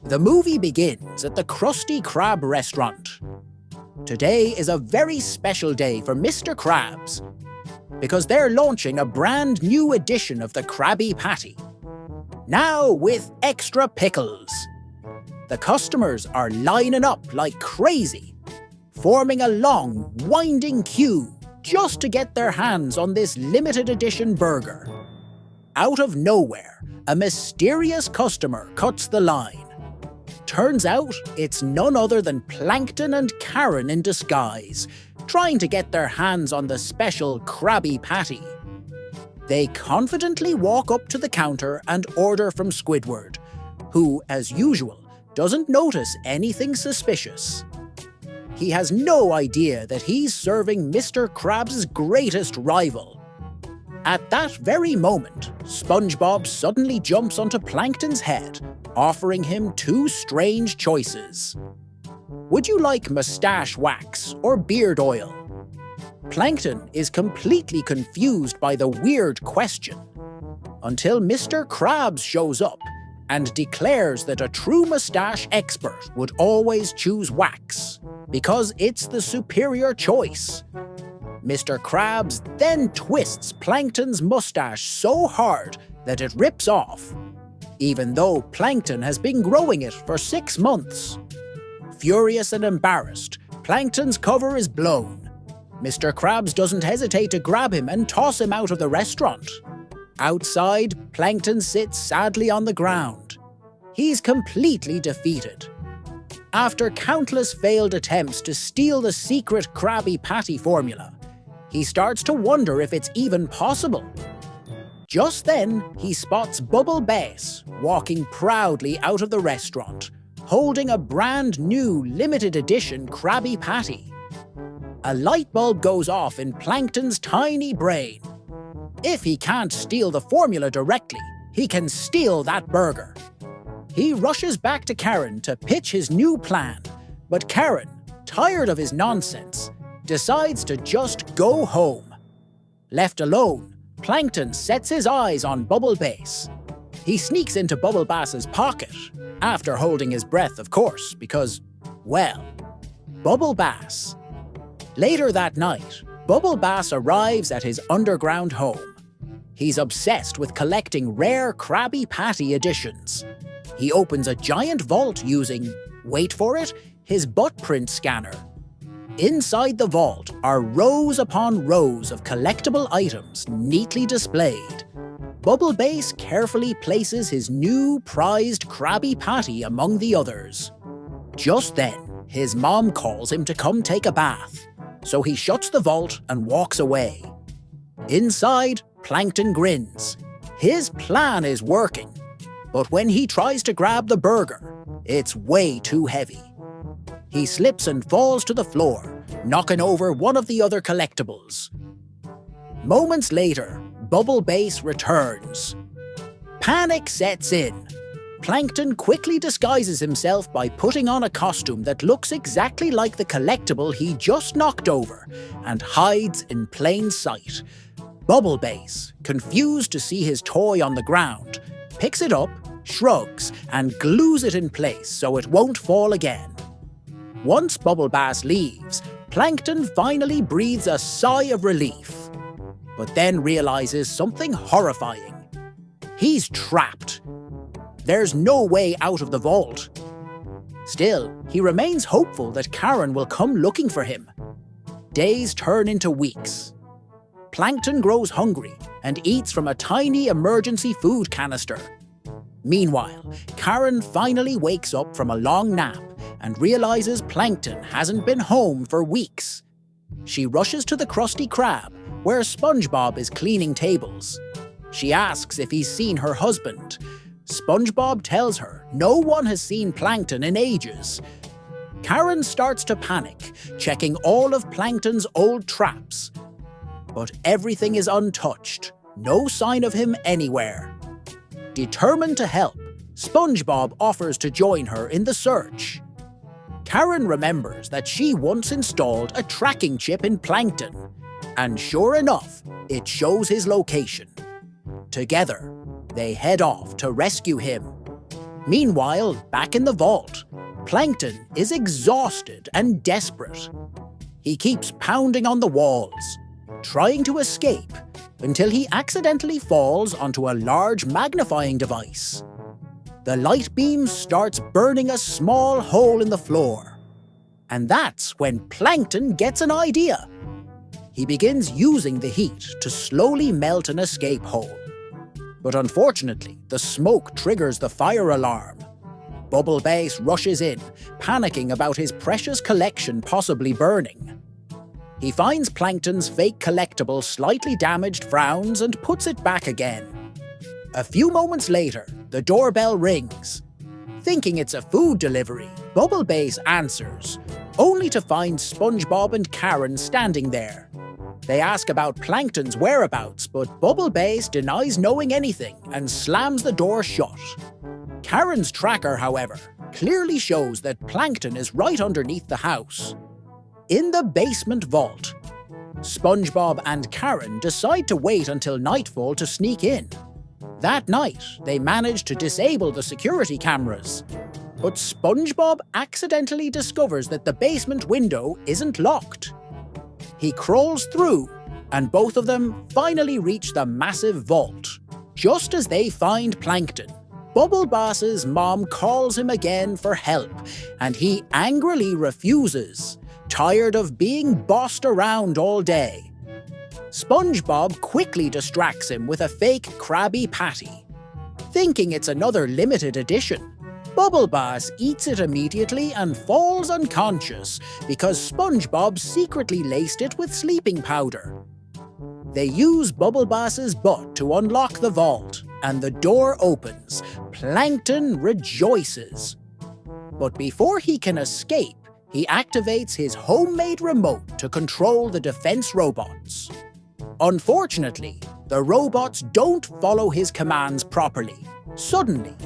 The movie begins at the Krusty Krab restaurant. Today is a very special day for Mr. Krabs, because they're launching a brand new edition of the Krabby Patty. Now with extra pickles. The customers are lining up like crazy, forming a long, winding queue just to get their hands on this limited edition burger. Out of nowhere, a mysterious customer cuts the line. Turns out it's none other than Plankton and Karen in disguise, trying to get their hands on the special Krabby Patty. They confidently walk up to the counter and order from Squidward, who, as usual, doesn't notice anything suspicious. He has no idea that he's serving Mr. Krabs' greatest rival. At that very moment, SpongeBob suddenly jumps onto Plankton's head, offering him two strange choices. Would you like mustache wax or beard oil? Plankton is completely confused by the weird question, until Mr. Krabs shows up and declares that a true mustache expert would always choose wax, because it's the superior choice. Mr. Krabs then twists Plankton's mustache so hard that it rips off, even though Plankton has been growing it for 6 months. Furious and embarrassed, Plankton's cover is blown. Mr. Krabs doesn't hesitate to grab him and toss him out of the restaurant. Outside, Plankton sits sadly on the ground. He's completely defeated. After countless failed attempts to steal the secret Krabby Patty formula, he starts to wonder if it's even possible. Just then, he spots Bubble Bass walking proudly out of the restaurant, holding a brand new limited edition Krabby Patty. A light bulb goes off in Plankton's tiny brain. If he can't steal the formula directly, he can steal that burger. He rushes back to Karen to pitch his new plan, but Karen, tired of his nonsense, decides to just go home. Left alone, Plankton sets his eyes on Bubble Bass. He sneaks into Bubble Bass's pocket, after holding his breath, of course, because, well, Bubble Bass. Later that night, Bubble Bass arrives at his underground home. He's obsessed with collecting rare Krabby Patty editions. He opens a giant vault using, wait for it, his butt print scanner. Inside the vault are rows upon rows of collectible items neatly displayed. Bubble Bass carefully places his new prized Krabby Patty among the others. Just then, his mom calls him to come take a bath, so he shuts the vault and walks away. Inside, Plankton grins. His plan is working, but when he tries to grab the burger, it's way too heavy. He slips and falls to the floor, knocking over one of the other collectibles. Moments later, Bubble Bass returns. Panic sets in. Plankton quickly disguises himself by putting on a costume that looks exactly like the collectible he just knocked over and hides in plain sight. Bubble Bass, confused to see his toy on the ground, picks it up, shrugs, and glues it in place so it won't fall again. Once Bubble Bass leaves, Plankton finally breathes a sigh of relief, but then realizes something horrifying. He's trapped. There's no way out of the vault. Still, he remains hopeful that Karen will come looking for him. Days turn into weeks. Plankton grows hungry and eats from a tiny emergency food canister. Meanwhile, Karen finally wakes up from a long nap and realizes Plankton hasn't been home for weeks. She rushes to the Krusty Krab, where SpongeBob is cleaning tables. She asks if he's seen her husband. SpongeBob tells her no one has seen Plankton in ages. Karen starts to panic, checking all of Plankton's old traps. But everything is untouched, no sign of him anywhere. Determined to help, SpongeBob offers to join her in the search. Karen remembers that she once installed a tracking chip in Plankton, and sure enough, it shows his location. Together, they head off to rescue him. Meanwhile, back in the vault, Plankton is exhausted and desperate. He keeps pounding on the walls, trying to escape, until he accidentally falls onto a large magnifying device. The light beam starts burning a small hole in the floor. And that's when Plankton gets an idea. He begins using the heat to slowly melt an escape hole. But unfortunately, the smoke triggers the fire alarm. Bubble Bass rushes in, panicking about his precious collection possibly burning. He finds Plankton's fake collectible slightly damaged frowns and puts it back again. A few moments later, the doorbell rings. Thinking it's a food delivery, Bubble Bass answers, only to find SpongeBob and Karen standing there. They ask about Plankton's whereabouts, but Bubble Bass denies knowing anything and slams the door shut. Karen's tracker, however, clearly shows that Plankton is right underneath the house. In the basement vault, SpongeBob and Karen decide to wait until nightfall to sneak in. That night, they manage to disable the security cameras. But SpongeBob accidentally discovers that the basement window isn't locked. He crawls through, and both of them finally reach the massive vault. Just as they find Plankton, Bubble Bass's mom calls him again for help, and he angrily refuses, tired of being bossed around all day. SpongeBob quickly distracts him with a fake Krabby Patty. Thinking it's another limited edition, Bubble Bass eats it immediately and falls unconscious because SpongeBob secretly laced it with sleeping powder. They use Bubble Bass's butt to unlock the vault, and the door opens. Plankton rejoices. But before he can escape, he activates his homemade remote to control the defense robots. Unfortunately, the robots don't follow his commands properly. Suddenly,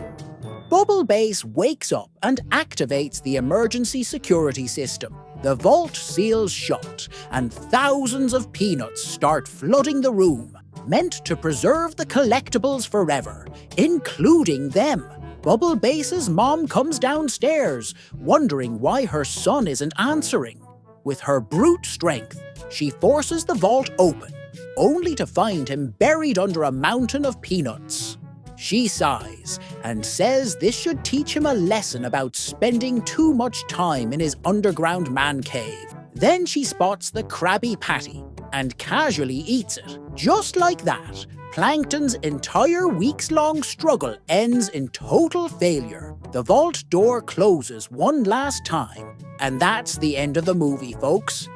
Bubble Bass wakes up and activates the emergency security system. The vault seals shut, and thousands of peanuts start flooding the room, meant to preserve the collectibles forever, including them. Bubble Bass's mom comes downstairs, wondering why her son isn't answering. With her brute strength, she forces the vault open, only to find him buried under a mountain of peanuts. She sighs and says this should teach him a lesson about spending too much time in his underground man cave. Then she spots the Krabby Patty and casually eats it. Just like that, Plankton's entire weeks-long struggle ends in total failure. The vault door closes one last time, and that's the end of the movie, folks.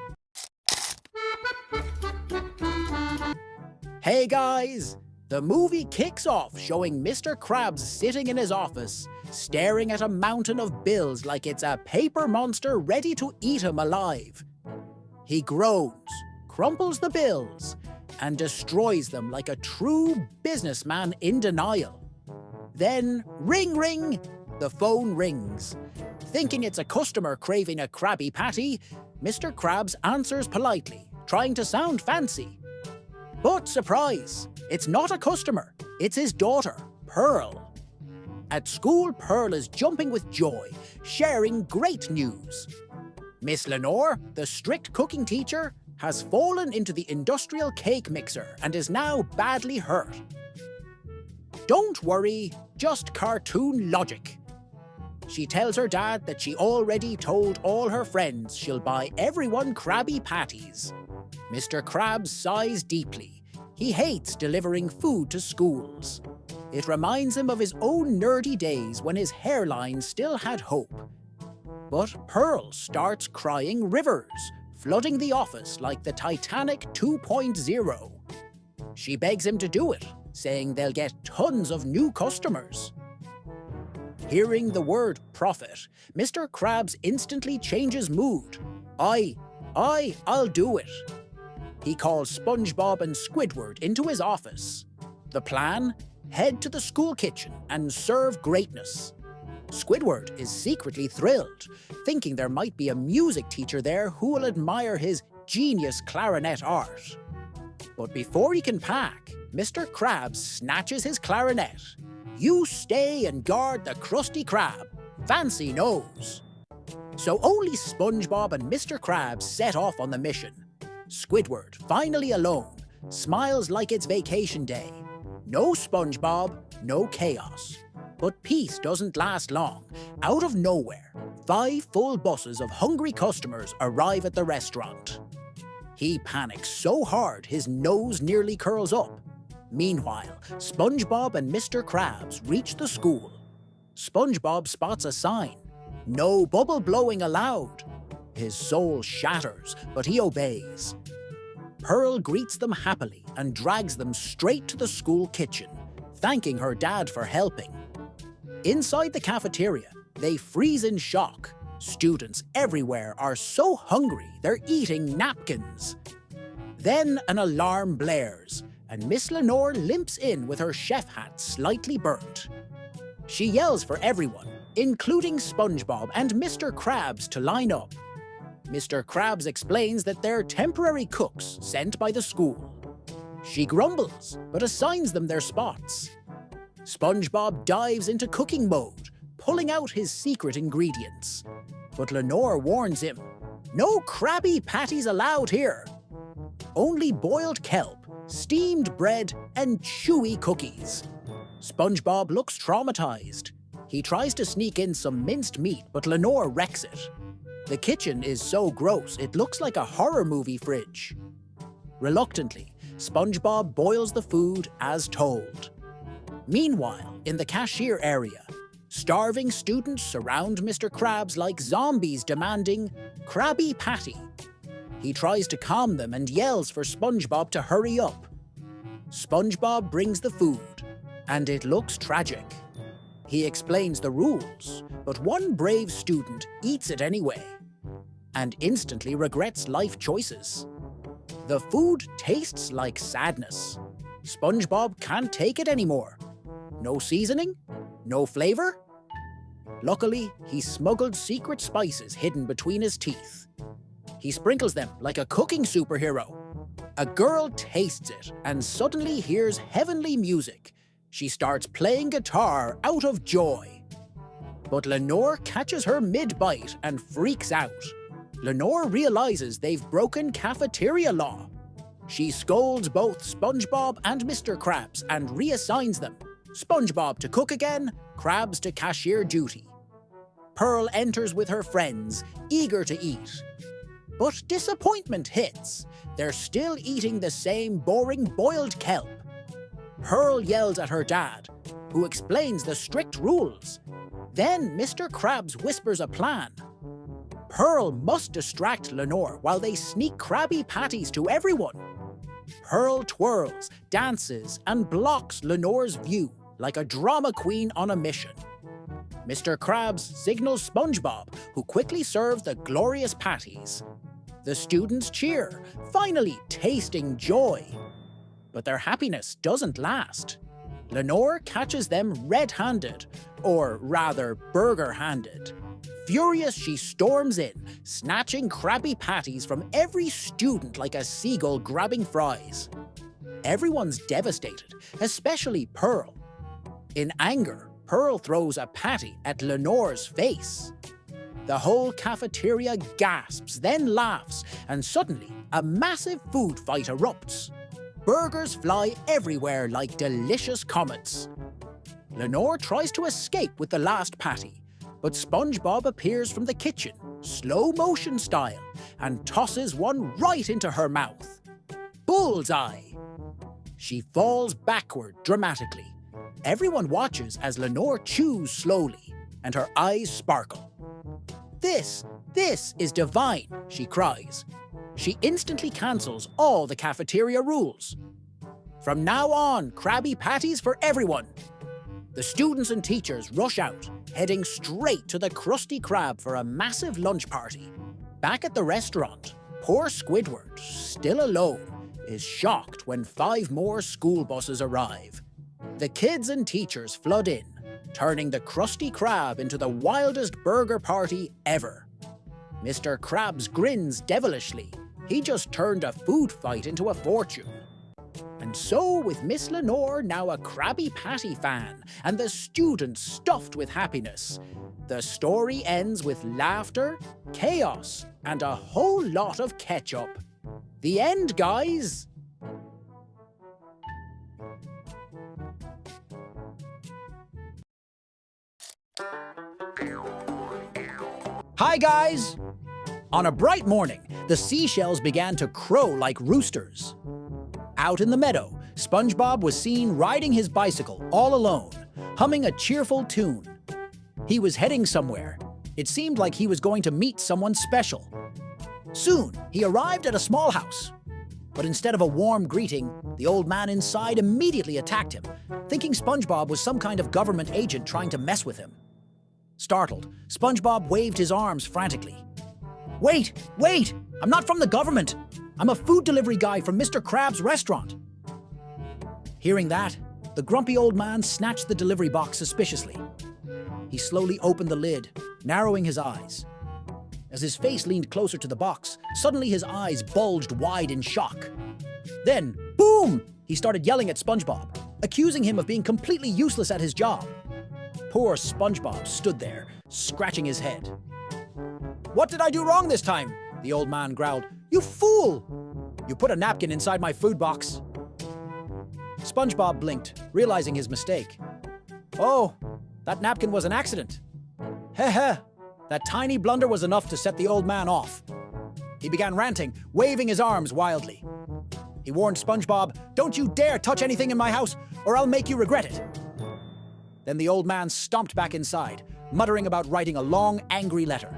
Hey guys! The movie kicks off showing Mr. Krabs sitting in his office, staring at a mountain of bills like it's a paper monster ready to eat him alive. He groans, crumples the bills, and destroys them like a true businessman in denial. Then, ring ring, the phone rings. Thinking it's a customer craving a Krabby Patty, Mr. Krabs answers politely, trying to sound fancy. But surprise, it's not a customer, it's his daughter, Pearl. At school, Pearl is jumping with joy, sharing great news. Miss Lenore, the strict cooking teacher, has fallen into the industrial cake mixer and is now badly hurt. Don't worry, just cartoon logic. She tells her dad that she already told all her friends she'll buy everyone Krabby Patties. Mr. Krabs sighs deeply. He hates delivering food to schools. It reminds him of his own nerdy days when his hairline still had hope. But Pearl starts crying rivers, flooding the office like the Titanic 2.0. She begs him to do it, saying they'll get tons of new customers. Hearing the word profit, Mr. Krabs instantly changes mood. I'll do it. He calls SpongeBob and Squidward into his office. The plan? Head to the school kitchen and serve greatness. Squidward is secretly thrilled, thinking there might be a music teacher there who will admire his genius clarinet art. But before he can pack, Mr. Krabs snatches his clarinet, You stay and guard the Krusty Krab. Fancy knows. So only SpongeBob and Mr. Krabs set off on the mission. Squidward, finally alone, smiles like it's vacation day. No SpongeBob, no chaos. But peace doesn't last long. Out of nowhere, 5 full buses of hungry customers arrive at the restaurant. He panics so hard his nose nearly curls up. Meanwhile, SpongeBob and Mr. Krabs reach the school. SpongeBob spots a sign, "No bubble blowing allowed." His soul shatters, but he obeys. Pearl greets them happily and drags them straight to the school kitchen, thanking her dad for helping. Inside the cafeteria, they freeze in shock. Students everywhere are so hungry they're eating napkins. Then an alarm blares, and Miss Lenore limps in with her chef hat slightly burnt. She yells for everyone, including SpongeBob and Mr. Krabs, to line up. Mr. Krabs explains that they're temporary cooks sent by the school. She grumbles, but assigns them their spots. SpongeBob dives into cooking mode, pulling out his secret ingredients. But Lenore warns him, "No Krabby Patties allowed here. Only boiled kelp, steamed bread, and chewy cookies." SpongeBob looks traumatized. He tries to sneak in some minced meat, but Lenore wrecks it. The kitchen is so gross it looks like a horror movie fridge. Reluctantly, SpongeBob boils the food as told. Meanwhile, in the cashier area, starving students surround Mr. Krabs like zombies demanding Krabby Patty. He tries to calm them and yells for SpongeBob to hurry up. SpongeBob brings the food, and it looks tragic. He explains the rules, but one brave student eats it anyway, and instantly regrets life choices. The food tastes like sadness. SpongeBob can't take it anymore. No seasoning? No flavor? Luckily, he smuggled secret spices hidden between his teeth. He sprinkles them like a cooking superhero. A girl tastes it and suddenly hears heavenly music. She starts playing guitar out of joy. But Lenore catches her mid-bite and freaks out. Lenore realizes they've broken cafeteria law. She scolds both SpongeBob and Mr. Krabs and reassigns them. SpongeBob to cook again, Krabs to cashier duty. Pearl enters with her friends, eager to eat. But disappointment hits. They're still eating the same boring boiled kelp. Pearl yells at her dad, who explains the strict rules. Then Mr. Krabs whispers a plan. Pearl must distract Lenore while they sneak Krabby Patties to everyone. Pearl twirls, dances, and blocks Lenore's view like a drama queen on a mission. Mr. Krabs signals SpongeBob, who quickly serves the glorious patties. The students cheer, finally tasting joy. But their happiness doesn't last. Lenore catches them red-handed, or rather burger-handed. Furious, she storms in, snatching Krabby Patties from every student like a seagull grabbing fries. Everyone's devastated, especially Pearl. In anger, Pearl throws a patty at Lenore's face. The whole cafeteria gasps, then laughs, and suddenly a massive food fight erupts. Burgers fly everywhere like delicious comets. Lenore tries to escape with the last patty, but SpongeBob appears from the kitchen, slow-motion style, and tosses one right into her mouth. Bullseye! She falls backward dramatically. Everyone watches as Lenore chews slowly, and her eyes sparkle. This is divine, she cries. She instantly cancels all the cafeteria rules. From now on, Krabby Patties for everyone. The students and teachers rush out, heading straight to the Krusty Krab for a massive lunch party. Back at the restaurant, poor Squidward, still alone, is shocked when 5 more school buses arrive. The kids and teachers flood in, turning the Krusty Krab into the wildest burger party ever. Mr. Krabs grins devilishly. He just turned a food fight into a fortune. And so, with Miss Lenore now a Krabby Patty fan, and the students stuffed with happiness, the story ends with laughter, chaos, and a whole lot of ketchup. The end, guys! Hi, guys! On a bright morning, the seashells began to crow like roosters. Out in the meadow, SpongeBob was seen riding his bicycle all alone, humming a cheerful tune. He was heading somewhere. It seemed like he was going to meet someone special. Soon, he arrived at a small house. But instead of a warm greeting, the old man inside immediately attacked him, thinking SpongeBob was some kind of government agent trying to mess with him. Startled, SpongeBob waved his arms frantically. Wait! Wait! I'm not from the government! I'm a food delivery guy from Mr. Krabs' restaurant. Hearing that, the grumpy old man snatched the delivery box suspiciously. He slowly opened the lid, narrowing his eyes. As his face leaned closer to the box, suddenly his eyes bulged wide in shock. Then, boom! He started yelling at SpongeBob, accusing him of being completely useless at his job. Poor SpongeBob stood there, scratching his head. What did I do wrong this time? The old man growled. You fool! You put a napkin inside my food box. SpongeBob blinked, realizing his mistake. Oh, that napkin was an accident. Heh heh, that tiny blunder was enough to set the old man off. He began ranting, waving his arms wildly. He warned SpongeBob, don't you dare touch anything in my house, or I'll make you regret it. Then the old man stomped back inside, muttering about writing a long, angry letter.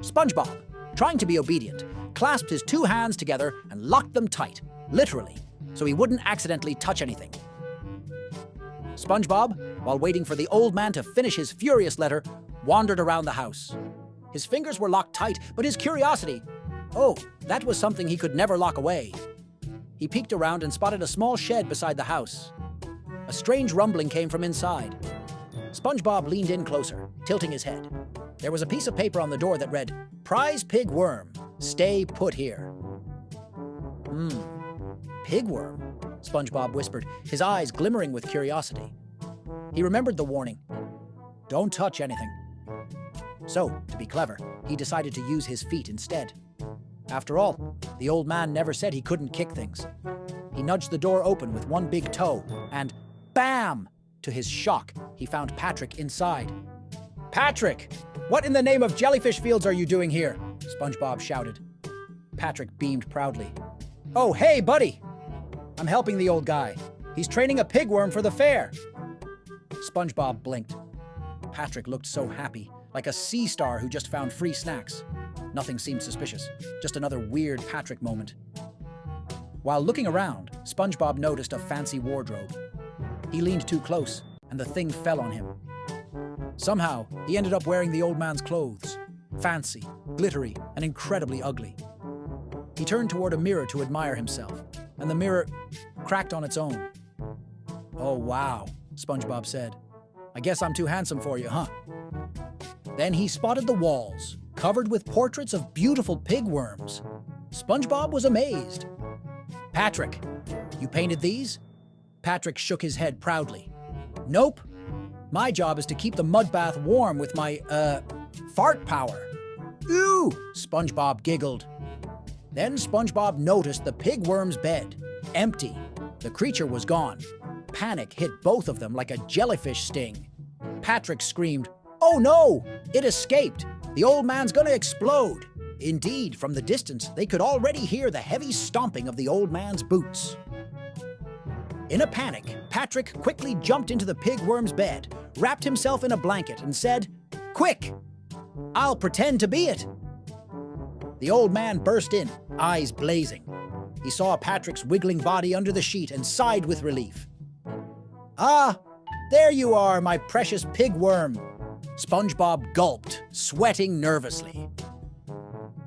SpongeBob, trying to be obedient, clasped his two hands together and locked them tight, literally, so he wouldn't accidentally touch anything. SpongeBob, while waiting for the old man to finish his furious letter, wandered around the house. His fingers were locked tight, but his curiosity, oh, that was something he could never lock away. He peeked around and spotted a small shed beside the house. A strange rumbling came from inside. SpongeBob leaned in closer, tilting his head. There was a piece of paper on the door that read, Prize Pig Worm, stay put here. Pig worm, SpongeBob whispered, his eyes glimmering with curiosity. He remembered the warning. Don't touch anything. So, to be clever, he decided to use his feet instead. After all, the old man never said he couldn't kick things. He nudged the door open with one big toe, and bam! To his shock, he found Patrick inside. Patrick! What in the name of Jellyfish Fields are you doing here? SpongeBob shouted. Patrick beamed proudly. Oh, hey, buddy! I'm helping the old guy. He's training a pigworm for the fair. SpongeBob blinked. Patrick looked so happy, like a sea star who just found free snacks. Nothing seemed suspicious, just another weird Patrick moment. While looking around, SpongeBob noticed a fancy wardrobe. He leaned too close, and the thing fell on him. Somehow, he ended up wearing the old man's clothes. Fancy, glittery, and incredibly ugly. He turned toward a mirror to admire himself, and the mirror cracked on its own. Oh wow, SpongeBob said. I guess I'm too handsome for you, huh? Then he spotted the walls, covered with portraits of beautiful pigworms. SpongeBob was amazed. Patrick, you painted these? Patrick shook his head proudly. Nope. My job is to keep the mud bath warm with my, fart power. Ew! SpongeBob giggled. Then SpongeBob noticed the pigworm's bed. Empty. The creature was gone. Panic hit both of them like a jellyfish sting. Patrick screamed, Oh no! It escaped! The old man's gonna explode! Indeed, from the distance, they could already hear the heavy stomping of the old man's boots. In a panic, Patrick quickly jumped into the pigworm's bed, wrapped himself in a blanket, and said, Quick! I'll pretend to be it! The old man burst in, eyes blazing. He saw Patrick's wiggling body under the sheet and sighed with relief. Ah, there you are, my precious pigworm! SpongeBob gulped, sweating nervously.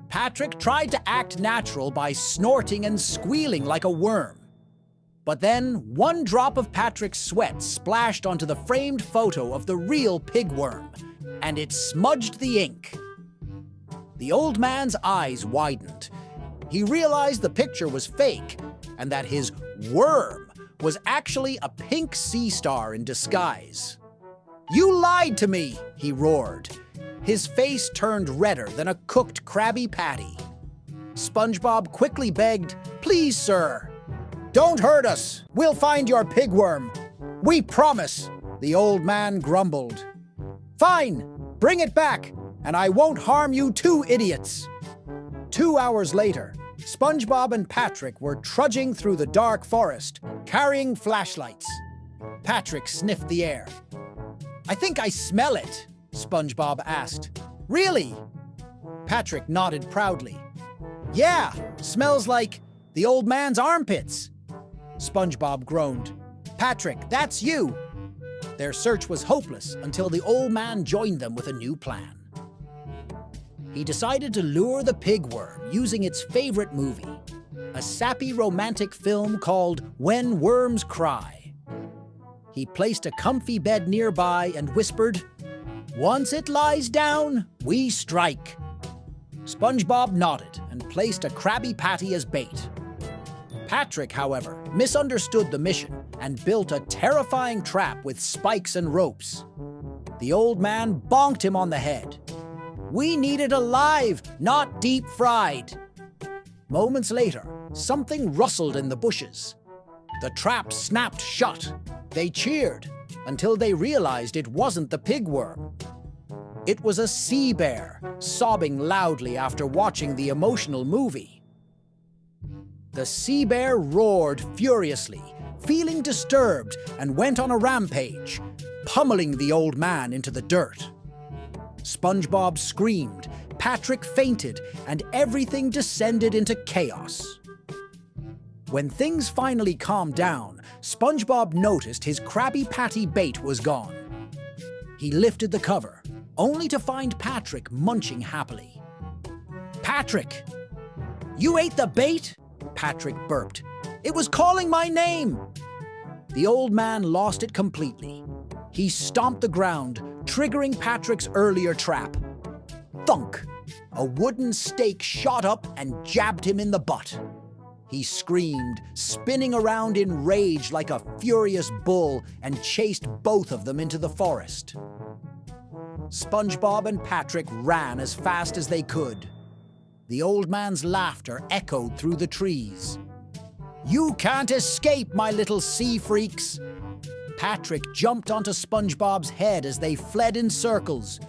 Patrick tried to act natural by snorting and squealing like a worm. But then, one drop of Patrick's sweat splashed onto the framed photo of the real pigworm, and it smudged the ink. The old man's eyes widened. he realized the picture was fake and that his worm was actually a pink sea star in disguise. "You lied to me!" he roared. His face turned redder than a cooked Krabby Patty. SpongeBob quickly begged, "Please, sir, don't hurt us. We'll find your pigworm. We promise," the old man grumbled. "Fine, bring it back, and I won't harm you two idiots." 2 hours later, SpongeBob and Patrick were trudging through the dark forest, carrying flashlights. Patrick sniffed the air. "I think I smell it," SpongeBob asked. "Really?" Patrick nodded proudly. "Yeah, smells like the old man's armpits." SpongeBob groaned. "Patrick, that's you!" Their search was hopeless until the old man joined them with a new plan. He decided to lure the pigworm using its favorite movie, a sappy romantic film called When Worms Cry. He placed a comfy bed nearby and whispered, "Once it lies down, we strike." SpongeBob nodded and placed a Krabby Patty as bait. Patrick, however, misunderstood the mission and built a terrifying trap with spikes and ropes. The old man bonked him on the head. "We need it alive, not deep fried." Moments later, something rustled in the bushes. The trap snapped shut. They cheered until they realized it wasn't the pigworm. It was a sea bear, sobbing loudly after watching the emotional movie. The sea bear roared furiously, feeling disturbed, and went on a rampage, pummeling the old man into the dirt. SpongeBob screamed, Patrick fainted, and everything descended into chaos. When things finally calmed down, SpongeBob noticed his Krabby Patty bait was gone. He lifted the cover, only to find Patrick munching happily. "Patrick! You ate the bait?" Patrick burped. "It was calling my name!" The old man lost it completely. He stomped the ground, triggering Patrick's earlier trap. Thunk! A wooden stake shot up and jabbed him in the butt. He screamed, spinning around in rage like a furious bull, and chased both of them into the forest. SpongeBob and Patrick ran as fast as they could. The old man's laughter echoed through the trees. "You can't escape, my little sea freaks!" Patrick jumped onto SpongeBob's head as they fled in circles,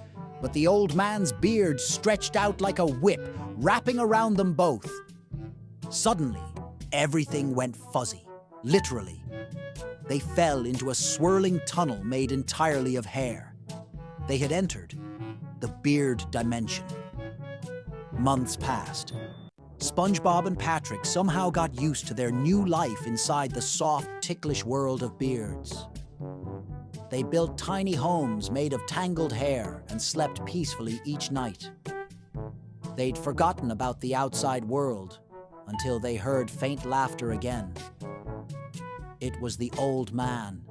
but the old man's beard stretched out like a whip, wrapping around them both. Suddenly, everything went fuzzy, literally. They fell into a swirling tunnel made entirely of hair. They had entered the beard dimension. Months passed. SpongeBob and Patrick somehow got used to their new life inside the soft, ticklish world of beards. They built tiny homes made of tangled hair and slept peacefully each night. They'd forgotten about the outside world until they heard faint laughter again. It was the old man.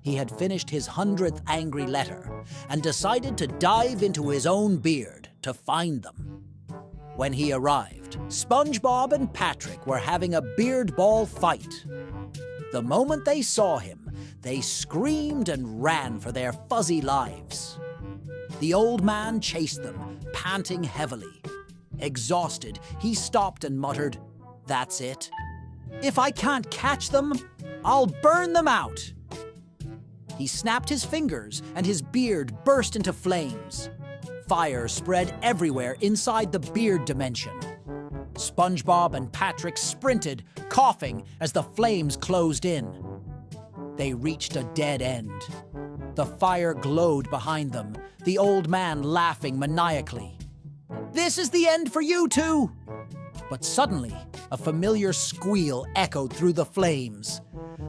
He had finished his 100th angry letter and decided to dive into his own beard to find them. When he arrived, SpongeBob and Patrick were having a beard ball fight. The moment they saw him, they screamed and ran for their fuzzy lives. The old man chased them, panting heavily. Exhausted, he stopped and muttered, "That's it. If I can't catch them, I'll burn them out." He snapped his fingers and his beard burst into flames. Fire spread everywhere inside the beard dimension. SpongeBob and Patrick sprinted, coughing as the flames closed in. They reached a dead end. The fire glowed behind them, the old man laughing maniacally. "This is the end for you two!" But suddenly, a familiar squeal echoed through the flames.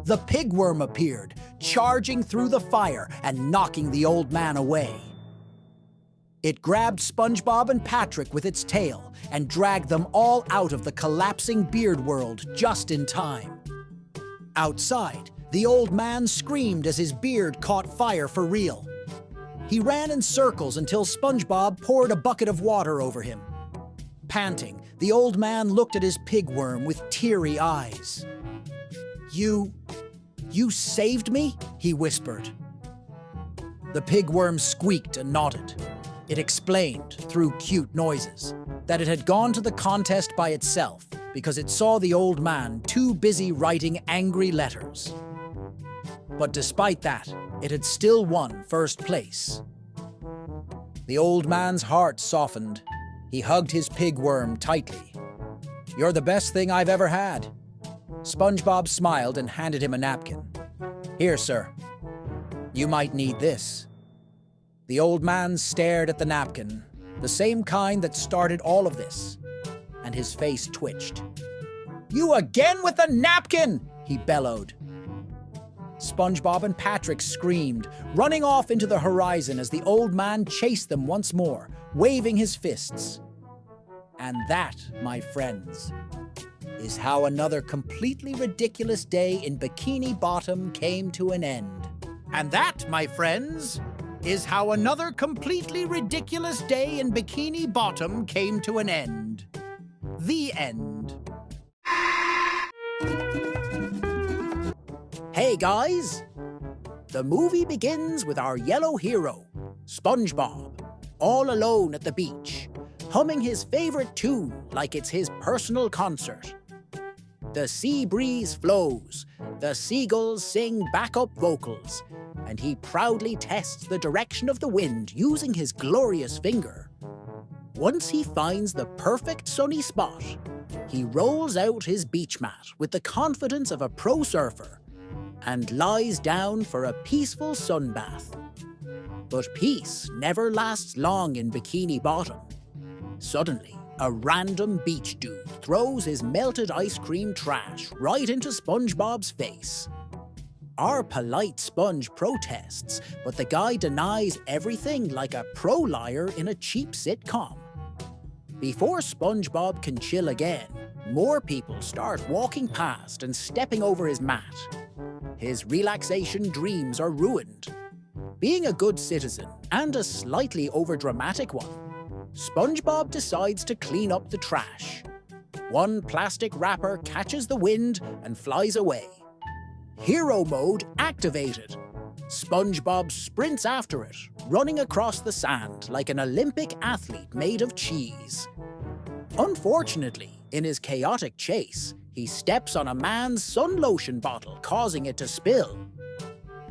The pigworm appeared, charging through the fire and knocking the old man away. It grabbed SpongeBob and Patrick with its tail and dragged them all out of the collapsing beard world just in time. Outside, the old man screamed as his beard caught fire for real. He ran in circles until SpongeBob poured a bucket of water over him. Panting, the old man looked at his pigworm with teary eyes. You saved me?" he whispered. The pigworm squeaked and nodded. It explained, through cute noises, that it had gone to the contest by itself because it saw the old man too busy writing angry letters. But despite that, it had still won first place. The old man's heart softened. He hugged his pigworm tightly. "You're the best thing I've ever had." SpongeBob smiled and handed him a napkin. "Here, sir. You might need this." The old man stared at the napkin, the same kind that started all of this, and his face twitched. "You again with the napkin!" he bellowed. SpongeBob and Patrick screamed, running off into the horizon as the old man chased them once more, waving his fists. And that, my friends, is how another completely ridiculous day in Bikini Bottom came to an end. And that, my friends, is how another completely ridiculous day in Bikini Bottom came to an end. The end. Hey guys! The movie begins with our yellow hero, SpongeBob, all alone at the beach, humming his favorite tune like it's his personal concert. The sea breeze flows, the seagulls sing backup vocals, and he proudly tests the direction of the wind using his glorious finger. Once he finds the perfect sunny spot, he rolls out his beach mat with the confidence of a pro surfer and lies down for a peaceful sunbath. But peace never lasts long in Bikini Bottom. Suddenly, a random beach dude throws his melted ice cream trash right into SpongeBob's face. Our polite Sponge protests, but the guy denies everything like a pro liar in a cheap sitcom. Before SpongeBob can chill again, more people start walking past and stepping over his mat. His relaxation dreams are ruined. Being a good citizen, and a slightly overdramatic one, SpongeBob decides to clean up the trash. One plastic wrapper catches the wind and flies away. Hero mode activated. SpongeBob sprints after it, running across the sand like an Olympic athlete made of cheese. Unfortunately, in his chaotic chase, he steps on a man's sun lotion bottle, causing it to spill.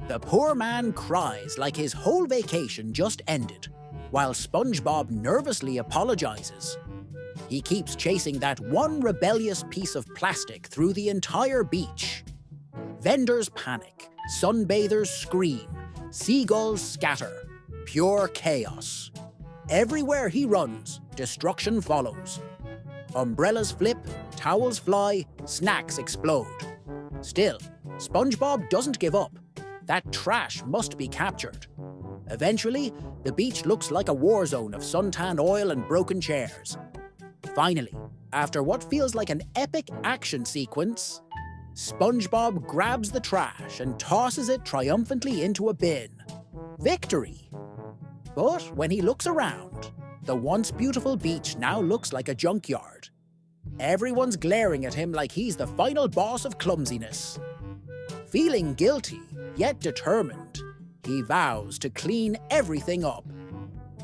The poor man cries like his whole vacation just ended, while SpongeBob nervously apologizes. He keeps chasing that one rebellious piece of plastic through the entire beach. Vendors panic, sunbathers scream, seagulls scatter. Pure chaos. Everywhere he runs, destruction follows. Umbrellas flip, towels fly, snacks explode. Still, SpongeBob doesn't give up. That trash must be captured. Eventually, the beach looks like a war zone of suntan oil and broken chairs. Finally, after what feels like an epic action sequence, SpongeBob grabs the trash and tosses it triumphantly into a bin. Victory! But when he looks around, the once beautiful beach now looks like a junkyard. Everyone's glaring at him like he's the final boss of clumsiness. Feeling guilty, yet determined, he vows to clean everything up.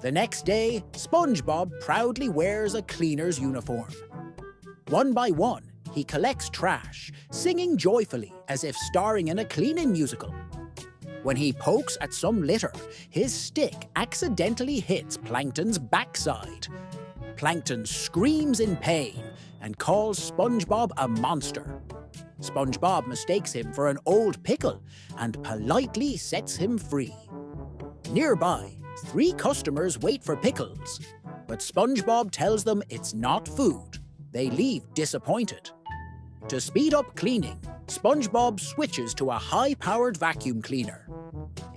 The next day, SpongeBob proudly wears a cleaner's uniform. One by one, he collects trash, singing joyfully as if starring in a cleaning musical. When he pokes at some litter, his stick accidentally hits Plankton's backside. Plankton screams in pain and calls SpongeBob a monster. SpongeBob mistakes him for an old pickle and politely sets him free. Nearby, 3 customers wait for pickles, but SpongeBob tells them it's not food. They leave disappointed. To speed up cleaning, SpongeBob switches to a high-powered vacuum cleaner.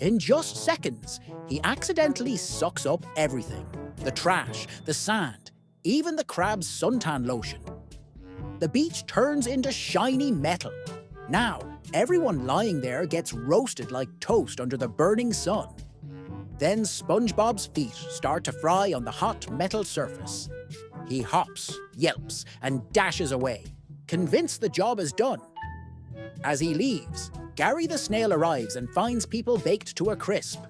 In just seconds, he accidentally sucks up everything. The trash, the sand, even the crab's suntan lotion. The beach turns into shiny metal. Now, everyone lying there gets roasted like toast under the burning sun. Then SpongeBob's feet start to fry on the hot metal surface. He hops, yelps, and dashes away, convinced the job is done. As he leaves, Gary the snail arrives and finds people baked to a crisp.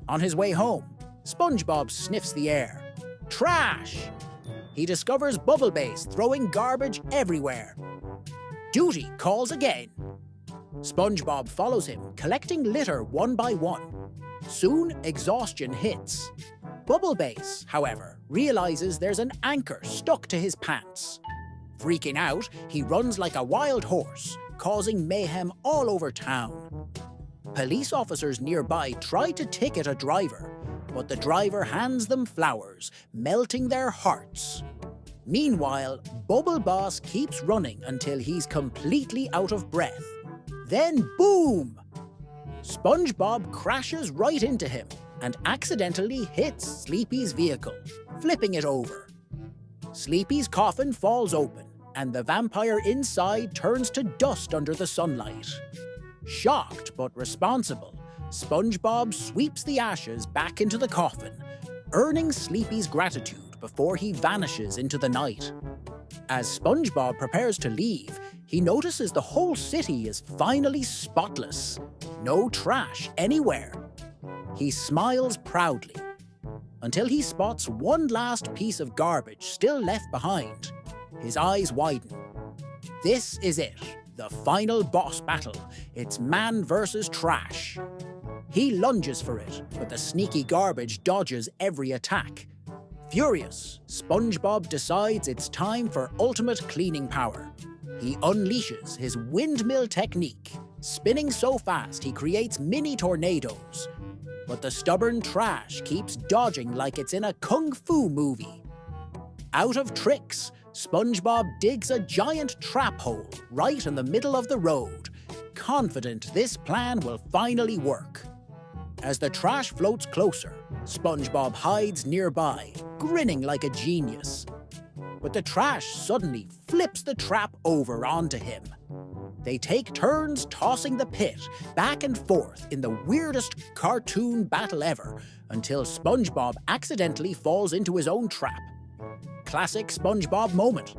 On his way home, SpongeBob sniffs the air. Trash! He discovers Bubblebase throwing garbage everywhere. Duty calls again. SpongeBob follows him, collecting litter one by one. Soon, exhaustion hits. Bubblebase, however, realizes there's an anchor stuck to his pants. Freaking out, he runs like a wild horse, causing mayhem all over town. Police officers nearby try to ticket a driver, but the driver hands them flowers, melting their hearts. Meanwhile, Bubble Boss keeps running until he's completely out of breath. Then boom! SpongeBob crashes right into him and accidentally hits Sleepy's vehicle, flipping it over. Sleepy's coffin falls open, and the vampire inside turns to dust under the sunlight. Shocked but responsible, SpongeBob sweeps the ashes back into the coffin, earning Sleepy's gratitude before he vanishes into the night. As SpongeBob prepares to leave, he notices the whole city is finally spotless. No trash anywhere. He smiles proudly, until he spots one last piece of garbage still left behind. His eyes widen. This is it, the final boss battle. It's man versus trash. He lunges for it, but the sneaky garbage dodges every attack. Furious, SpongeBob decides it's time for ultimate cleaning power. He unleashes his windmill technique, spinning so fast he creates mini tornadoes. But the stubborn trash keeps dodging like it's in a kung fu movie. Out of tricks, SpongeBob digs a giant trap hole right in the middle of the road, confident this plan will finally work. As the trash floats closer, SpongeBob hides nearby, grinning like a genius. But the trash suddenly flips the trap over onto him. They take turns tossing the pit back and forth in the weirdest cartoon battle ever, until SpongeBob accidentally falls into his own trap. Classic SpongeBob moment.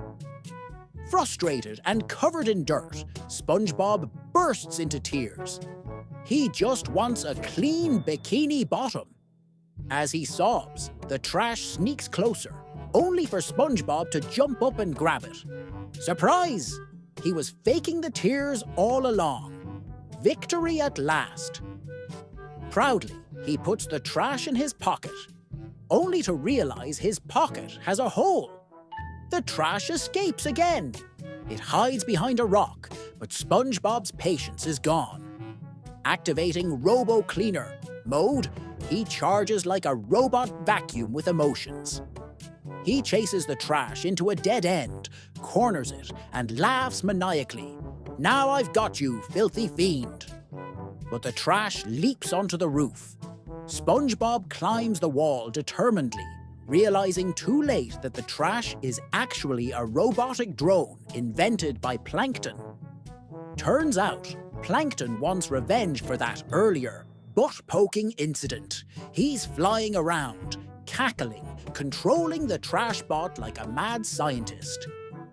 Frustrated and covered in dirt, SpongeBob bursts into tears. He just wants a clean bikini bottom. As he sobs, the trash sneaks closer, only for SpongeBob to jump up and grab it. Surprise! He was faking the tears all along. Victory at last. Proudly, he puts the trash in his pocket, only to realize his pocket has a hole. The trash escapes again. It hides behind a rock, but SpongeBob's patience is gone. Activating Robo Cleaner mode, he charges like a robot vacuum with emotions. He chases the trash into a dead end, corners it, and laughs maniacally. Now I've got you, filthy fiend. But the trash leaps onto the roof. SpongeBob climbs the wall determinedly, realizing too late that the trash is actually a robotic drone invented by Plankton. Turns out, Plankton wants revenge for that earlier, butt-poking incident. He's flying around, cackling, controlling the trash bot like a mad scientist.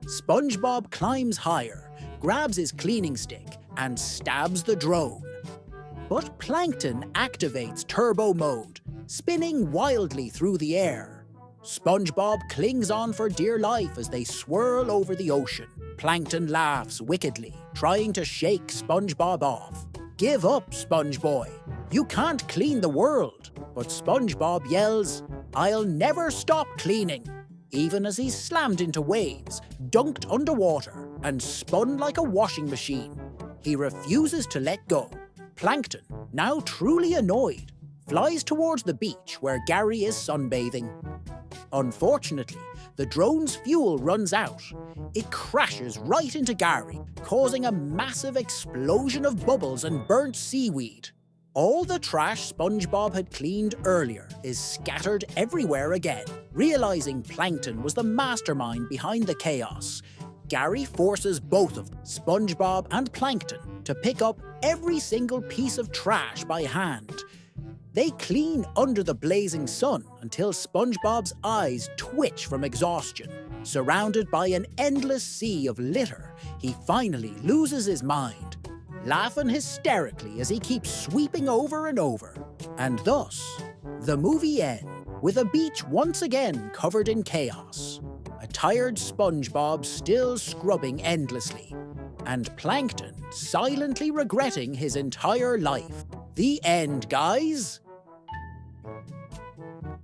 SpongeBob climbs higher, grabs his cleaning stick, and stabs the drone. But Plankton activates turbo mode, spinning wildly through the air. SpongeBob clings on for dear life as they swirl over the ocean. Plankton laughs wickedly, trying to shake SpongeBob off. Give up, SpongeBoy. You can't clean the world. But SpongeBob yells, I'll never stop cleaning, even as he's slammed into waves, dunked underwater, and spun like a washing machine. He refuses to let go. Plankton, now truly annoyed, flies towards the beach where Gary is sunbathing. Unfortunately, the drone's fuel runs out. It crashes right into Gary, causing a massive explosion of bubbles and burnt seaweed. All the trash SpongeBob had cleaned earlier is scattered everywhere again. Realizing Plankton was the mastermind behind the chaos, Gary forces both of them, SpongeBob and Plankton, to pick up every single piece of trash by hand. They clean under the blazing sun until SpongeBob's eyes twitch from exhaustion. Surrounded by an endless sea of litter, he finally loses his mind, laughing hysterically as he keeps sweeping over and over. And thus, the movie ends with a beach once again covered in chaos, a tired SpongeBob still scrubbing endlessly, and Plankton silently regretting his entire life. The end, guys!